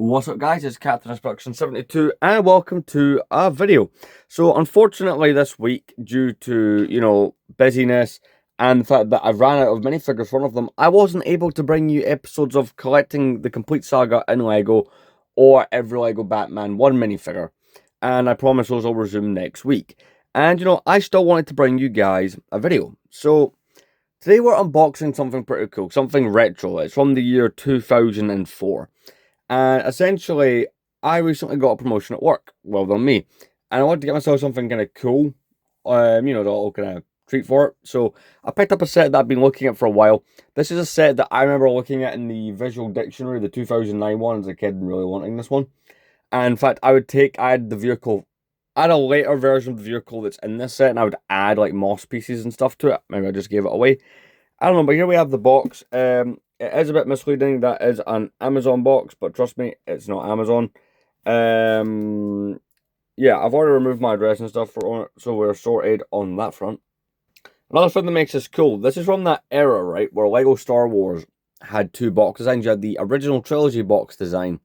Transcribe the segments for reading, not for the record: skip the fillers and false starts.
What's up guys, it's Captain Instruction 72 and welcome to a video. So unfortunately this week, due to, busyness and the fact that I ran out of minifigures, one of them, I wasn't able to bring you episodes of collecting the complete saga in LEGO or every LEGO Batman 1 minifigure. And I promise those will resume next week. And I still wanted to bring you guys a video. So today we're unboxing something pretty cool, something retro. It's from the year 2004. And essentially, I recently got a promotion at work. Well done me. And I wanted to get myself something kind of cool. The little kind of treat for it. So I picked up a set that I've been looking at for a while. This is a set that I remember looking at in the Visual Dictionary, the 2009 one, as a kid and really wanting this one. And in fact, I had the vehicle, I had a later version of the vehicle that's in this set, and I would add like moss pieces and stuff to it. Maybe I just gave it away. I don't know, but here we have the box. It is a bit misleading. That is an Amazon box, but trust me, it's not Amazon. Yeah, I've already removed my address and stuff for it, so we're sorted on that front. Another thing that makes this cool, this is from that era, right, where LEGO Star Wars had two box designs. You had the original trilogy box design,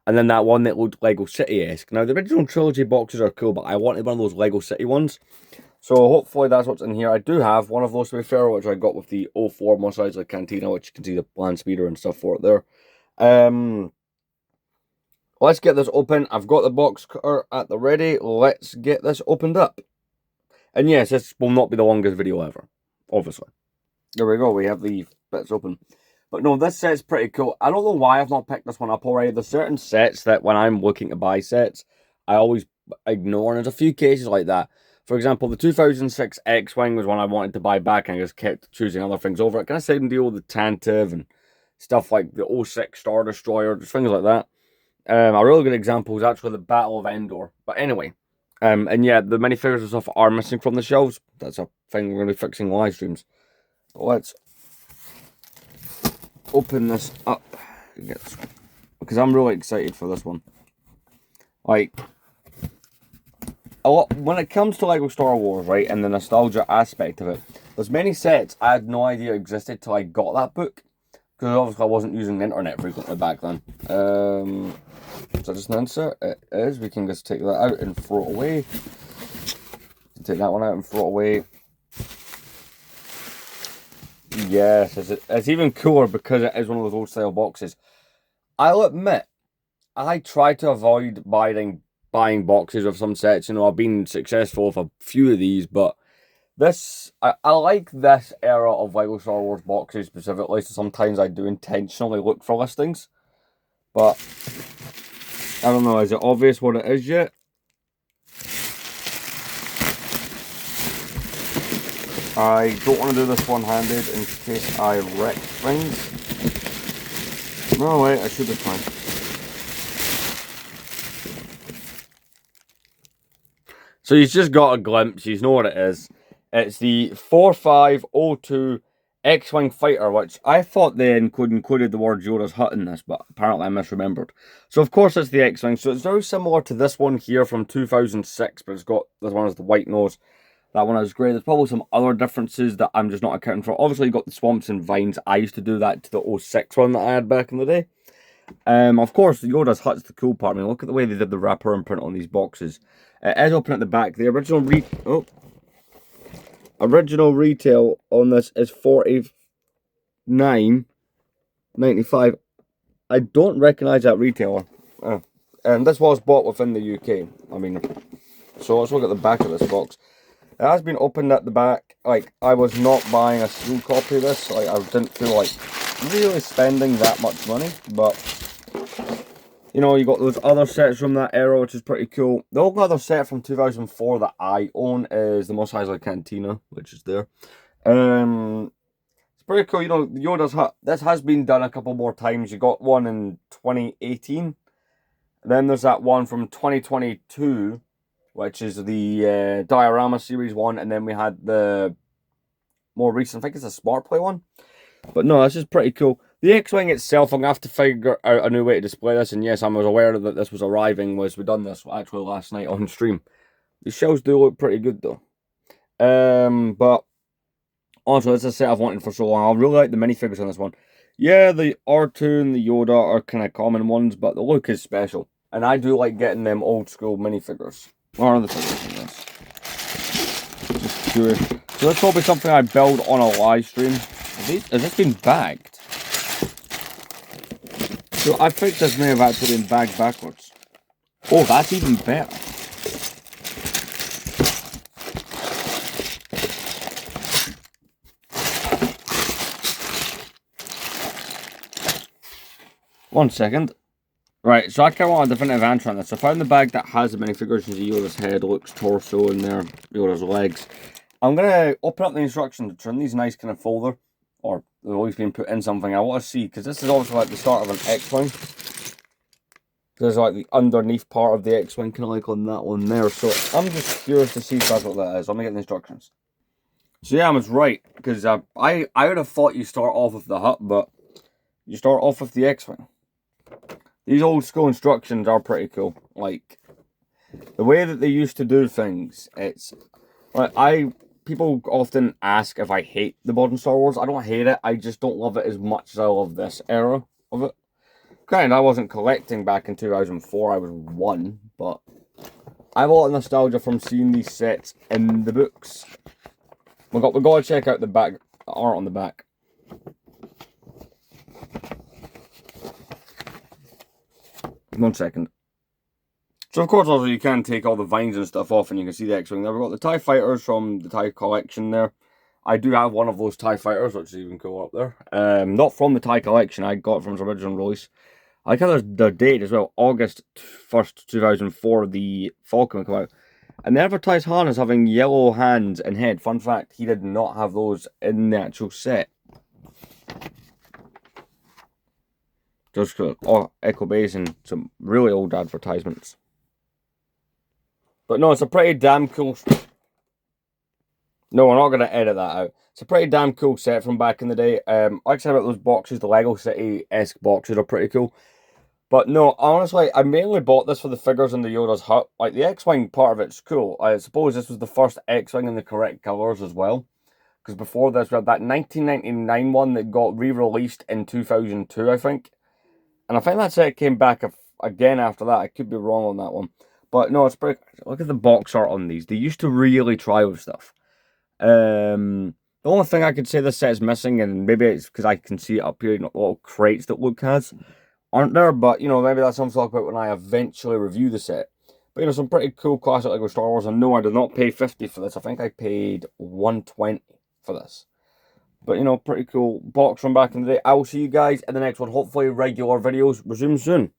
and then that one that looked LEGO City-esque. Now, the original trilogy boxes are cool, but I wanted one of those LEGO City ones. So hopefully that's what's in here. I do have one of those, to be fair, which I got with the 04 Mos Eisley Cantina, which you can see the land speeder and stuff for it there. Let's get this open. I've got the box cutter at the ready. Let's get this opened up. And yes, this will not be the longest video ever, obviously. There we go. We have the bits open. But no, this set's pretty cool. I don't know why I've not picked this one up already. There's certain sets that when I'm looking to buy sets, I always ignore. And there's a few cases like that. For example, the 2006 X-Wing was one I wanted to buy back, and I just kept choosing other things over it. Kind of same deal with the Tantive and stuff like the 06 Star Destroyer, just things like that. A really good example is actually the Battle of Endor. But anyway, and yeah, the minifigures and stuff are missing from the shelves. That's a thing we're going to be fixing live streams. Let's open this up, because I'm really excited for this one. Like, when it comes to LEGO Star Wars, right, and the nostalgia aspect of it, there's many sets I had no idea existed till I got that book, because obviously I wasn't using the internet frequently back then. Is that just an insert? It is. We can just take that out and throw it away. Take that one out and throw it away. Yes, it's even cooler because it is one of those old style boxes. I'll admit, I try to avoid buying boxes of some sets. I've been successful with a few of these, but this, I like this era of LEGO Star Wars boxes specifically, so sometimes I do intentionally look for listings. But, I don't know, is it obvious what it is yet? I don't want to do this one-handed in case I wreck things. No, wait, I should be fine. So he's just got a glimpse, you know what it is. It's the 4502 X-Wing Fighter, which I thought they included the word Yoda's Hut in this, but apparently I misremembered. So of course it's the X-Wing, so it's very similar to this one here from 2006, but it's got, this one has the white nose. That one is great. There's probably some other differences that I'm just not accounting for. Obviously you got the swamps and vines. I used to do that to the 06 one that I had back in the day. Of course, Yoda's Hut's the cool part. I mean, look at the way they did the wrapper imprint on these boxes. It is open at the back. The original retail on this is $49.95. I don't recognise that retailer. And this was bought within the UK. I mean, so let's look at the back of this box. It has been opened at the back. Like, I was not buying a sealed copy of this. Like, I didn't feel like really spending that much money, but you got those other sets from that era, which is pretty cool. The only other set from 2004 that I own is the Mos Eisley Cantina, which is there. It's pretty cool. Yoda's Hut, this has been done a couple more times. You got one in 2018. Then there's that one from 2022, which is the Diorama Series one, and then we had the more recent, I think it's a Smart Play one. But no, this is pretty cool. The X-Wing itself, I'm going to have to figure out a new way to display this, and yes, I was aware that this was arriving, we done this actually last night on stream. The shells do look pretty good though. But honestly, this is a set I've wanted for so long. I really like the minifigures on this one. Yeah, the R2 and the Yoda are kind of common ones, but the look is special. And I do like getting them old school minifigures. What are the figures in this? Just curious. So that's probably something I build on a live stream. Has this been bagged? So I think this may have actually been bagged backwards. Oh, that's even better. One second. Right, so I kind of want a definitive answer on this. I found the bag that has the minifigures. You see Yoda's head, Luke's torso in there, Yoda's legs. I'm going to open up the instructions. It's in these nice kind of folder, or they've always been put in something. I want to see, because this is obviously like the start of an X-Wing. There's like the underneath part of the X-Wing, kind of like on that one there. So I'm just curious to see if that's what that is. Let me get the instructions. So yeah, I was right, because I would have thought you start off with the Hut, but you start off with the X-Wing. These old school instructions are pretty cool. Like, the way that they used to do things, it's... like, people often ask if I hate the modern Star Wars. I don't hate it, I just don't love it as much as I love this era of it. Granted, I wasn't collecting back in 2004, I was 1, but I have a lot of nostalgia from seeing these sets in the books. We've got to check out the back, the art on the back. One second. So of course also you can take all the vines and stuff off and you can see the X-Wing there. We've got the TIE Fighters from the TIE collection there. I do have one of those TIE Fighters, which is even cool up there. Not from the TIE collection, I got it from its original release. I like how there's the date as well, August 1st, 2004, the Falcon came out. And they advertised Han as having yellow hands and head. Fun fact, he did not have those in the actual set. Just Echo Base and some really old advertisements. But no, it's a pretty damn cool... No, we're not going to edit that out. It's a pretty damn cool set from back in the day. Like I said about those boxes, the Lego City-esque boxes are pretty cool. But no, honestly, I mainly bought this for the figures in the Yoda's hut. Like, the X-Wing part of it's cool. I suppose this was the first X-Wing in the correct colours as well. Because before this, we had that 1999 one that got re-released in 2002, I think. And I think that set came back again after that. I could be wrong on that one. But no, it's pretty... Look at the box art on these. They used to really try with stuff. The only thing I could say this set is missing, and maybe it's because I can see it up here, you know, little crates that Luke has, aren't there? But, you know, maybe that's something to talk about when I eventually review the set. But, you know, some pretty cool classic Lego Star Wars. And no, I did not pay $50 for this. I think I paid $120 for this. But, you know, pretty cool box from back in the day. I will see you guys in the next one. Hopefully regular videos resume soon.